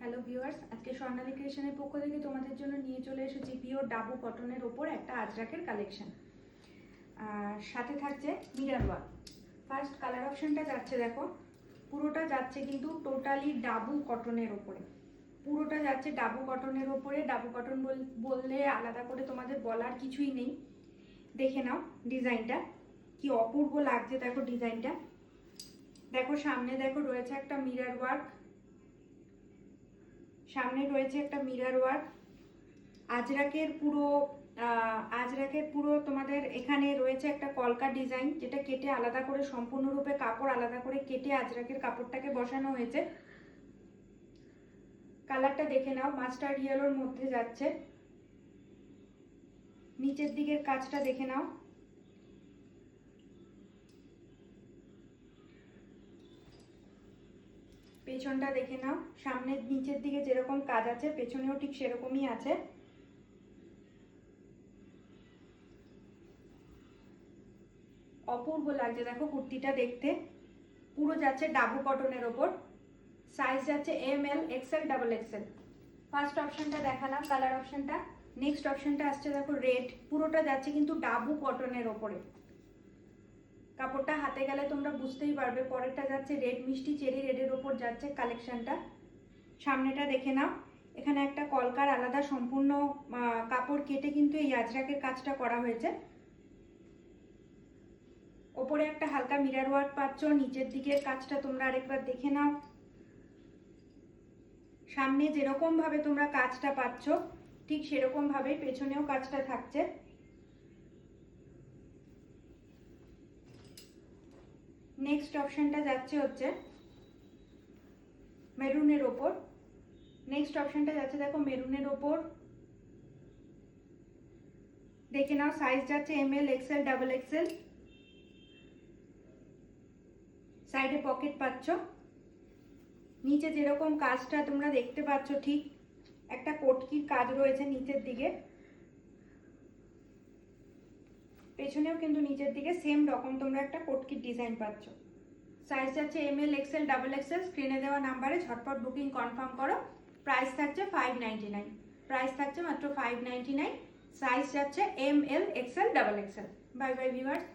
Hello viewers, আজকে স্বর্ণালী ক্রিয়েশনের পক্ষ থেকে তোমাদের জন্য নিয়ে চলে এসেছি পিওর ডাবু কটনের ওপর একটা আজরাকের কালেকশন। আর সাথে থাকছে মিরর ওয়ার্ক। ফার্স্ট কালার অপশনটা যাচ্ছে, দেখো পুরোটা যাচ্ছে কিন্তু টোটালি ডাবু কটনের ওপরে, পুরোটা যাচ্ছে ডাবু কটনের ওপরে। ডাবু কটন বললে আলাদা করে তোমাদের বলার কিছুই নেই। দেখে নাও ডিজাইনটা কি অপূর্ব লাগছে। দেখো ডিজাইনটা, দেখো সামনে দেখো রয়েছে একটা মিরর ওয়ার্ক, সামনে রয়েছে একটা মিরর ওয়ার্ক। আজরাকের পুরো তোমাদের এখানে রয়েছে একটা কলকা ডিজাইন, যেটা কেটে আলাদা করে সম্পূর্ণরূপে কাপড় আলাদা করে কেটে আজরাকের কাপড়টাকে বসানো হয়েছে। কালারটা দেখে নাও, মাস্টার্ড ইয়েলোর মধ্যে যাচ্ছে। নিচের দিকের কাজটা দেখে নাও, পেছনটা দেখে নাও। সামনের নিচের দিকে যেরকম কাজ আছে পেছনেও ঠিক সেরকমই আছে। অপূর্ব লাগছে দেখো কুর্তিটা দেখতে। পুরো যাচ্ছে ডাবু কটনের ওপর। সাইজ যাচ্ছে ML XL XXL। ফার্স্ট অপশনটা দেখালাম কালার অপশনটা। নেক্সট অপশনটা আসছে দেখো রেড। পুরোটা যাচ্ছে কিন্তু ডাবু কটনের ওপরে। কাপড়টা হাতে গেলে তোমরা বুঝতেই পারবে। পরেরটা যাচ্ছে রেড, মিষ্টি চেরি রেডের ওপর যাচ্ছে কালেকশনটা। সামনেটা দেখে নাও, এখানে একটা কলকার আলাদা সম্পূর্ণ কাপড় কেটে কিন্তু এই আজরাকের কাজটা করা হয়েছে। ওপরে একটা হালকা মিরর ওয়ার্ক পাচ্ছ। নিচের দিকের কাজটা তোমরা আরেকবার দেখে নাও। সামনে যেরকম ভাবে তোমরা কাজটা পাচ্ছ ঠিক সেরকম ভাবে পেছনেও কাজটা থাকছে। নেক্সট অপশনটা যাচ্ছে হচ্ছে মেরুনের ওপর। নেক্সট অপশনটা যাচ্ছে দেখো মেরুনের ওপর। দেখে নাও, সাইজ যাচ্ছে ML XL XXL। সাইডে পকেট পাচ্ছ। নিচে যেরকম কাজটা তোমরা দেখতে পাচ্ছ ঠিক একটা কটকির কাজ রয়েছে নিচের দিকে। পেছনেও কিন্তু নিচের দিকে সেম রকম তোমরা একটা কটকির ডিজাইন পাচ্ছ। সাইজ যাচ্ছে ML XL XXL। স্ক্রিনে দেওয়া নাম্বারে ঝটপট বুকিং কনফার্ম করো। প্রাইস থাকছে 599। প্রাইস থাকছে মাত্র 599। সাইজ যাচ্ছে ML XL XXL। Bye bye viewers.